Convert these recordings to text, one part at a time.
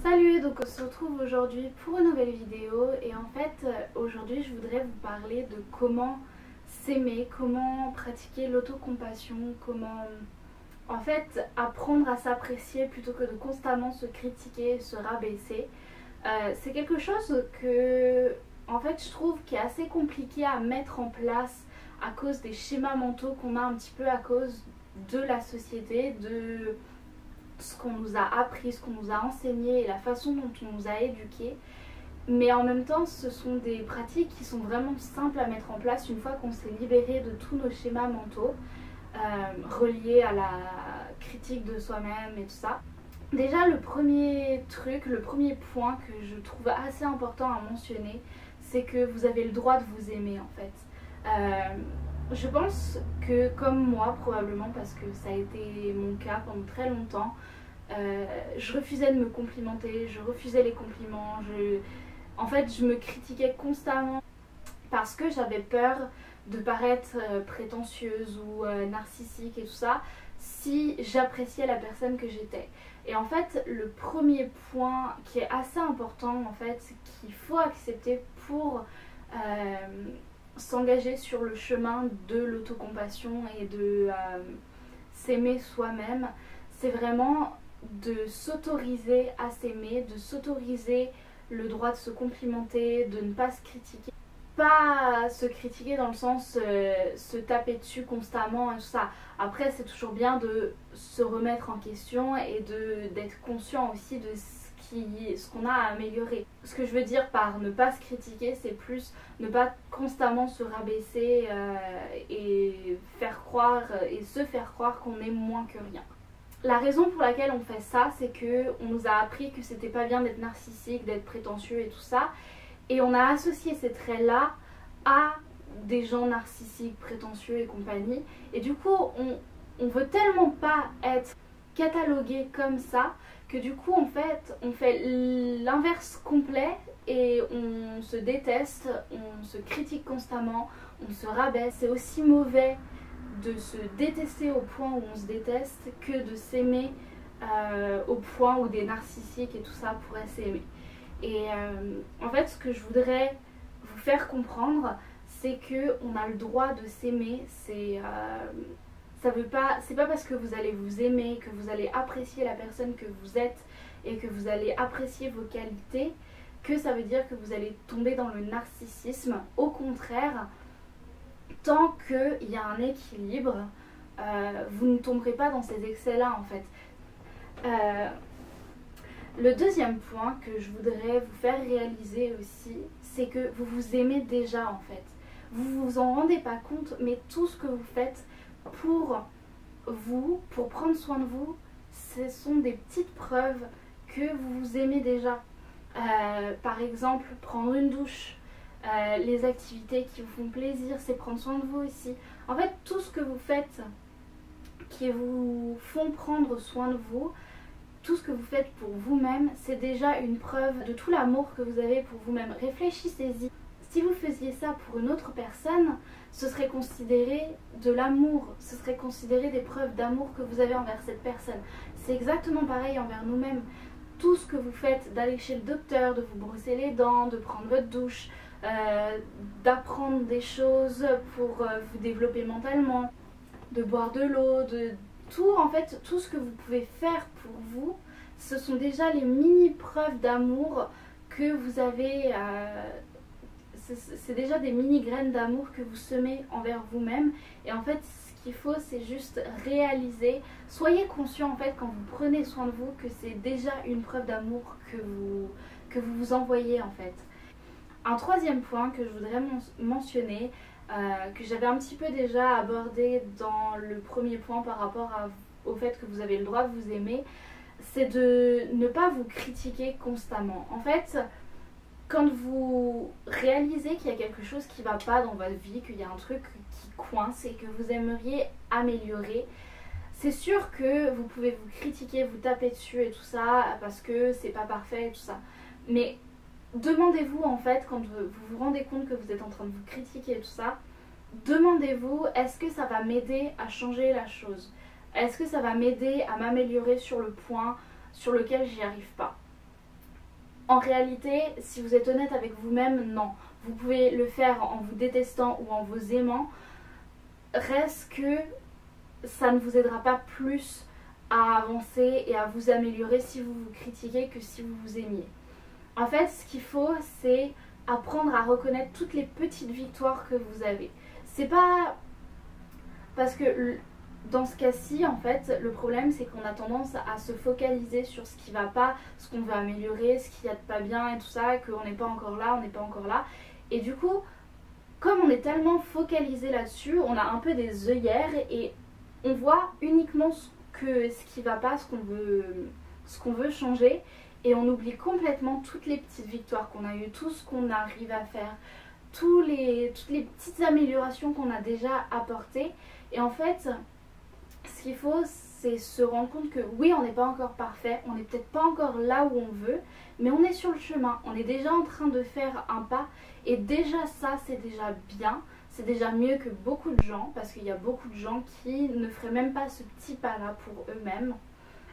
Salut, donc on se retrouve aujourd'hui pour une nouvelle vidéo et en fait aujourd'hui je voudrais vous parler de comment s'aimer, comment pratiquer l'autocompassion, comment en fait apprendre à s'apprécier plutôt que de constamment se critiquer, se rabaisser. C'est quelque chose que en fait je trouve qui est assez compliqué à mettre en place à cause des schémas mentaux qu'on a un petit peu à cause de la société, de ce qu'on nous a appris, ce qu'on nous a enseigné et la façon dont on nous a éduqués. Mais en même temps, ce sont des pratiques qui sont vraiment simples à mettre en place une fois qu'on s'est libéré de tous nos schémas mentaux reliés à la critique de soi-même et tout ça. Déjà, le premier truc, le premier point que je trouve assez important à mentionner, c'est que vous avez le droit de vous aimer en fait. Je pense que comme moi probablement, parce que ça a été mon cas pendant très longtemps, je refusais de me complimenter, je refusais les compliments, en fait je me critiquais constamment parce que j'avais peur de paraître prétentieuse ou narcissique et tout ça si j'appréciais la personne que j'étais. Et en fait le premier point qui est assez important en fait, qu'il faut accepter pour s'engager sur le chemin de l'autocompassion et de s'aimer soi-même, c'est vraiment de s'autoriser à s'aimer, de s'autoriser le droit de se complimenter, de ne pas se critiquer. Pas se critiquer dans le sens se taper dessus constamment et tout ça. Après c'est toujours bien de se remettre en question et d'être conscient aussi de ce qu'on a à améliorer. Ce que je veux dire par ne pas se critiquer, c'est plus ne pas constamment se rabaisser et se faire croire qu'on est moins que rien. La raison pour laquelle on fait ça, c'est qu'on nous a appris que c'était pas bien d'être narcissique, d'être prétentieux et tout ça. Et on a associé ces traits-là à des gens narcissiques, prétentieux et compagnie. Et du coup, on veut tellement pas être catalogué comme ça que du coup on fait l'inverse complet et on se déteste, on se critique constamment, on se rabaisse. C'est aussi mauvais de se détester au point où on se déteste que de s'aimer au point où des narcissiques et tout ça pourraient s'aimer. Et en fait ce que je voudrais vous faire comprendre, c'est qu'on a le droit de s'aimer. C'est pas parce que vous allez vous aimer, que vous allez apprécier la personne que vous êtes et que vous allez apprécier vos qualités, que ça veut dire que vous allez tomber dans le narcissisme. Au contraire, tant qu'il y a un équilibre, vous ne tomberez pas dans ces excès-là en fait. Le deuxième point que je voudrais vous faire réaliser aussi, c'est que vous vous aimez déjà en fait. Vous vous en rendez pas compte, mais tout ce que vous faites pour vous, pour prendre soin de vous, ce sont des petites preuves que vous vous aimez déjà. Par exemple, prendre une douche, les activités qui vous font plaisir, c'est prendre soin de vous aussi. En fait, tout ce que vous faites qui vous font prendre soin de vous, tout ce que vous faites pour vous-même, c'est déjà une preuve de tout l'amour que vous avez pour vous-même. Réfléchissez-y. Si vous faisiez ça pour une autre personne, ce serait considéré de l'amour, ce serait considéré des preuves d'amour que vous avez envers cette personne. C'est exactement pareil envers nous-mêmes. Tout ce que vous faites, d'aller chez le docteur, de vous brosser les dents, de prendre votre douche, d'apprendre des choses pour vous développer mentalement, de boire de l'eau, tout en fait, tout ce que vous pouvez faire pour vous, ce sont déjà les mini preuves d'amour que vous avez. C'est déjà des mini graines d'amour que vous semez envers vous-même. Et en fait ce qu'il faut, c'est juste réaliser, soyez conscient en fait quand vous prenez soin de vous que c'est déjà une preuve d'amour que vous vous envoyez en fait. Un troisième point que je voudrais mentionner, que j'avais un petit peu déjà abordé dans le premier point par rapport au fait que vous avez le droit de vous aimer, c'est de ne pas vous critiquer constamment. En fait, quand vous réalisez qu'il y a quelque chose qui ne va pas dans votre vie, qu'il y a un truc qui coince et que vous aimeriez améliorer, c'est sûr que vous pouvez vous critiquer, vous taper dessus et tout ça parce que c'est pas parfait et tout ça. Mais demandez-vous en fait, quand vous vous rendez compte que vous êtes en train de vous critiquer et tout ça, demandez-vous, est-ce que ça va m'aider à changer la chose? Est-ce que ça va m'aider à m'améliorer sur le point sur lequel j'y arrive pas? En réalité, si vous êtes honnête avec vous-même, non. Vous pouvez le faire en vous détestant ou en vous aimant. Reste que ça ne vous aidera pas plus à avancer et à vous améliorer si vous vous critiquez que si vous vous aimiez. En fait, ce qu'il faut, c'est apprendre à reconnaître toutes les petites victoires que vous avez. C'est pas... Parce que dans ce cas-ci, en fait, le problème, c'est qu'on a tendance à se focaliser sur ce qui va pas, ce qu'on veut améliorer, ce qu'il y a de pas bien et tout ça, qu'on n'est pas encore là, on n'est pas encore là. Et du coup, comme on est tellement focalisé là-dessus, on a un peu des œillères et on voit uniquement ce qui va pas, ce qu'on veut changer, et on oublie complètement toutes les petites victoires qu'on a eues, tout ce qu'on arrive à faire, toutes les petites améliorations qu'on a déjà apportées. Et en fait, ce qu'il faut, c'est se rendre compte que oui, on n'est pas encore parfait, on n'est peut-être pas encore là où on veut, mais on est sur le chemin, on est déjà en train de faire un pas, et déjà ça, c'est déjà bien. C'est déjà mieux que beaucoup de gens, parce qu'il y a beaucoup de gens qui ne feraient même pas ce petit pas-là pour eux-mêmes.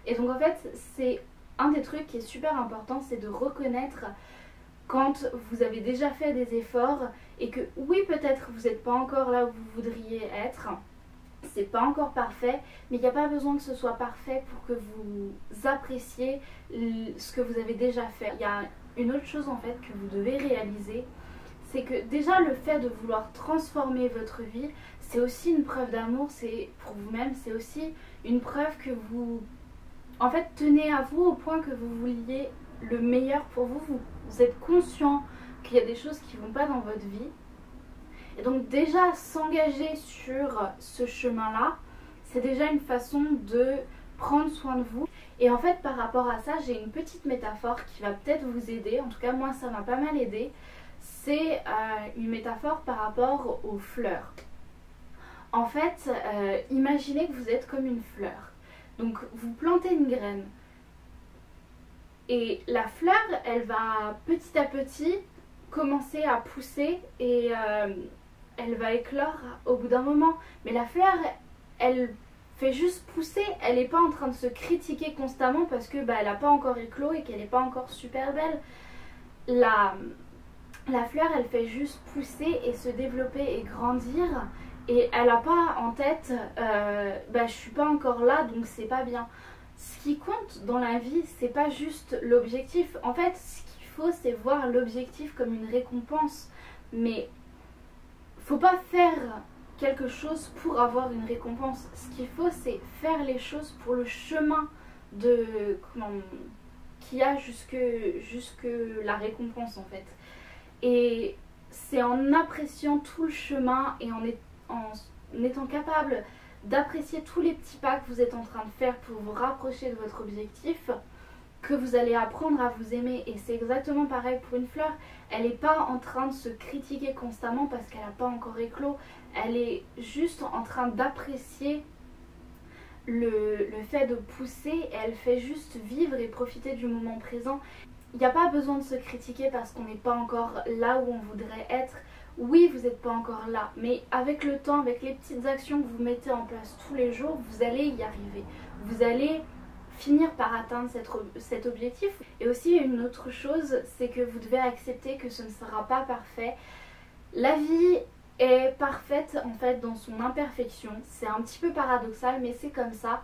Et donc en fait, c'est un des trucs qui est super important, c'est de reconnaître quand vous avez déjà fait des efforts et que oui, peut-être vous n'êtes pas encore là où vous voudriez être. C'est pas encore parfait, mais il n'y a pas besoin que ce soit parfait pour que vous appréciez ce que vous avez déjà fait. Il y a une autre chose en fait que vous devez réaliser, c'est que déjà le fait de vouloir transformer votre vie, c'est aussi une preuve d'amour, c'est pour vous-même, c'est aussi une preuve que vous, en fait, tenez à vous au point que vous vouliez le meilleur pour vous. Vous êtes conscient qu'il y a des choses qui ne vont pas dans votre vie. Et donc déjà s'engager sur ce chemin-là, c'est déjà une façon de prendre soin de vous. Et en fait, par rapport à ça, j'ai une petite métaphore qui va peut-être vous aider. En tout cas, moi, ça m'a pas mal aidé. C'est une métaphore par rapport aux fleurs. En fait, imaginez que vous êtes comme une fleur. Donc, vous plantez une graine. Et la fleur, elle va petit à petit commencer à pousser et elle va éclore au bout d'un moment. Mais la fleur, elle fait juste pousser, elle n'est pas en train de se critiquer constamment parce que elle n'a pas encore éclos et qu'elle n'est pas encore super belle. La fleur, elle fait juste pousser et se développer et grandir. Et elle n'a pas en tête, je suis pas encore là, donc c'est pas bien. Ce qui compte dans la vie, c'est pas juste l'objectif. En fait, ce qu'il faut, c'est voir l'objectif comme une récompense. Mais faut pas faire quelque chose pour avoir une récompense. Ce qu'il faut, c'est faire les choses pour le chemin qui a jusque la récompense en fait. Et c'est en appréciant tout le chemin et en étant capable d'apprécier tous les petits pas que vous êtes en train de faire pour vous rapprocher de votre objectif que vous allez apprendre à vous aimer. Et c'est exactement pareil pour une fleur. Elle n'est pas en train de se critiquer constamment parce qu'elle n'a pas encore éclos. Elle est juste en train d'apprécier le fait de pousser et elle fait juste vivre et profiter du moment présent. Il n'y a pas besoin de se critiquer parce qu'on n'est pas encore là où on voudrait être. Oui, vous n'êtes pas encore là, mais avec le temps, avec les petites actions que vous mettez en place tous les jours, vous allez y arriver. Vous allez finir par atteindre cet objectif. Et aussi une autre chose, c'est que vous devez accepter que ce ne sera pas parfait. La vie est parfaite en fait dans son imperfection. C'est un petit peu paradoxal, mais c'est comme ça.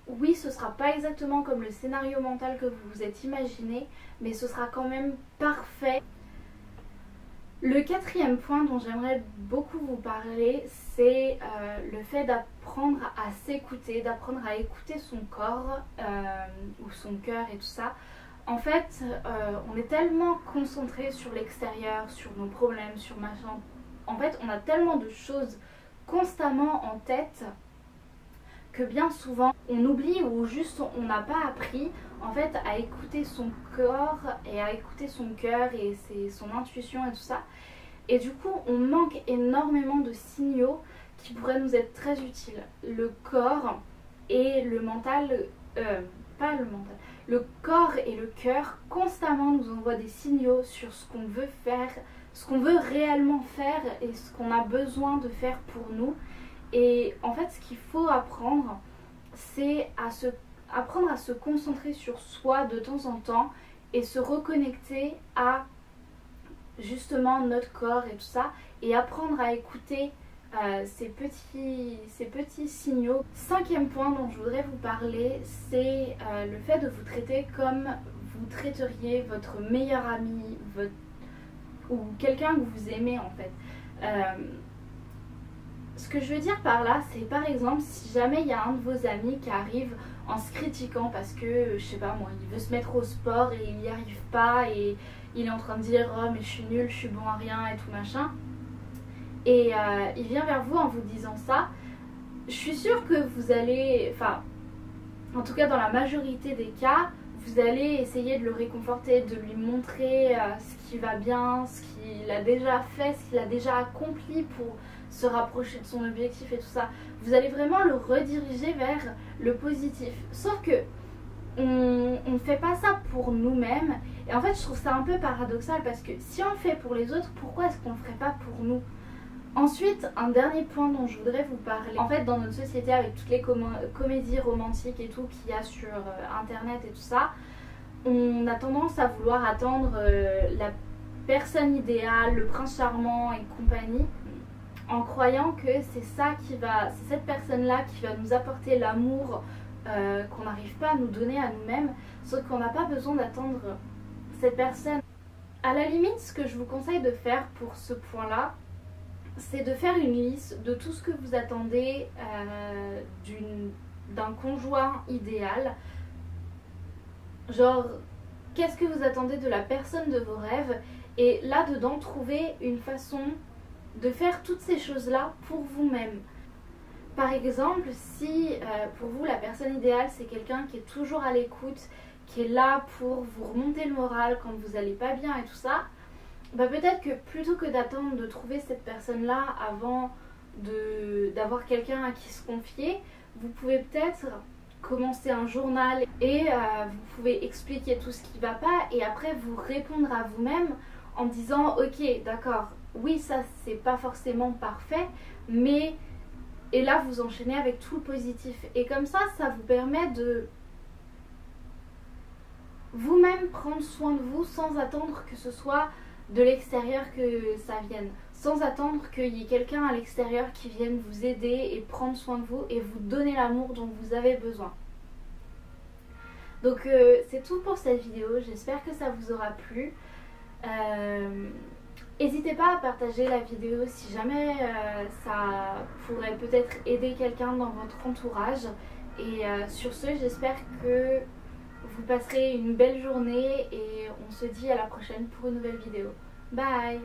Oui, ce sera pas exactement comme le scénario mental que vous vous êtes imaginé, mais ce sera quand même parfait. Le quatrième point dont j'aimerais beaucoup vous parler, c'est le fait d'apprendre à s'écouter, d'apprendre à écouter son corps ou son cœur et tout ça. En fait, on est tellement concentré sur l'extérieur, sur nos problèmes, sur machin. En fait, on a tellement de choses constamment en tête que bien souvent on oublie ou juste on n'a pas appris en fait à écouter son corps et à écouter son cœur et son intuition et tout ça. Et du coup on manque énormément de signaux qui pourraient nous être très utiles. Le corps et le mental, pas le mental, le corps et le cœur constamment nous envoient des signaux sur ce qu'on veut faire, ce qu'on veut réellement faire et ce qu'on a besoin de faire pour nous. Et en fait ce qu'il faut apprendre, c'est apprendre à se concentrer sur soi de temps en temps et se reconnecter à justement notre corps et tout ça, et apprendre à écouter ces petits signaux. Cinquième point dont je voudrais vous parler, c'est le fait de vous traiter comme vous traiteriez votre meilleur ami, ou quelqu'un que vous aimez en fait. Ce que je veux dire par là, c'est par exemple si jamais il y a un de vos amis qui arrive en se critiquant parce que, je sais pas moi, il veut se mettre au sport et il n'y arrive pas et il est en train de dire oh mais je suis nulle, je suis bon à rien et tout machin. Et il vient vers vous en vous disant ça. Je suis sûre que vous allez, enfin en tout cas dans la majorité des cas, vous allez essayer de le réconforter, de lui montrer ce qui va bien, ce qu'il a déjà fait, ce qu'il a déjà accompli pour se rapprocher de son objectif et tout ça. Vous allez vraiment le rediriger vers le positif. Sauf que on ne fait pas ça pour nous-mêmes. Et en fait je trouve ça un peu paradoxal parce que si on le fait pour les autres, pourquoi est-ce qu'on ne le ferait pas pour nous? Ensuite, un dernier point dont je voudrais vous parler. En fait, dans notre société, avec toutes les comédies romantiques et tout qu'il y a sur internet et tout ça, on a tendance à vouloir attendre la personne idéale, le prince charmant et compagnie, en croyant que c'est cette personne-là qui va nous apporter l'amour qu'on n'arrive pas à nous donner à nous-mêmes, sauf qu'on n'a pas besoin d'attendre cette personne. À la limite, ce que je vous conseille de faire pour ce point-là, c'est de faire une liste de tout ce que vous attendez d'un conjoint idéal. Genre, qu'est-ce que vous attendez de la personne de vos rêves, et là-dedans, trouver une façon de faire toutes ces choses-là pour vous-même. Par exemple, si pour vous la personne idéale c'est quelqu'un qui est toujours à l'écoute, qui est là pour vous remonter le moral quand vous allez pas bien et tout ça, bah peut-être que plutôt que d'attendre de trouver cette personne-là avant d'avoir quelqu'un à qui se confier, vous pouvez peut-être commencer un journal et vous pouvez expliquer tout ce qui va pas et après vous répondre à vous-même en disant ok d'accord, oui ça c'est pas forcément parfait, mais... Et là vous enchaînez avec tout le positif. Et comme ça vous permet de vous-même prendre soin de vous sans attendre que ce soit de l'extérieur que ça vienne. Sans attendre qu'il y ait quelqu'un à l'extérieur qui vienne vous aider et prendre soin de vous et vous donner l'amour dont vous avez besoin. Donc c'est tout pour cette vidéo, j'espère que ça vous aura plu. N'hésitez pas à partager la vidéo si jamais ça pourrait peut-être aider quelqu'un dans votre entourage. Et sur ce, j'espère que vous passerez une belle journée et on se dit à la prochaine pour une nouvelle vidéo. Bye!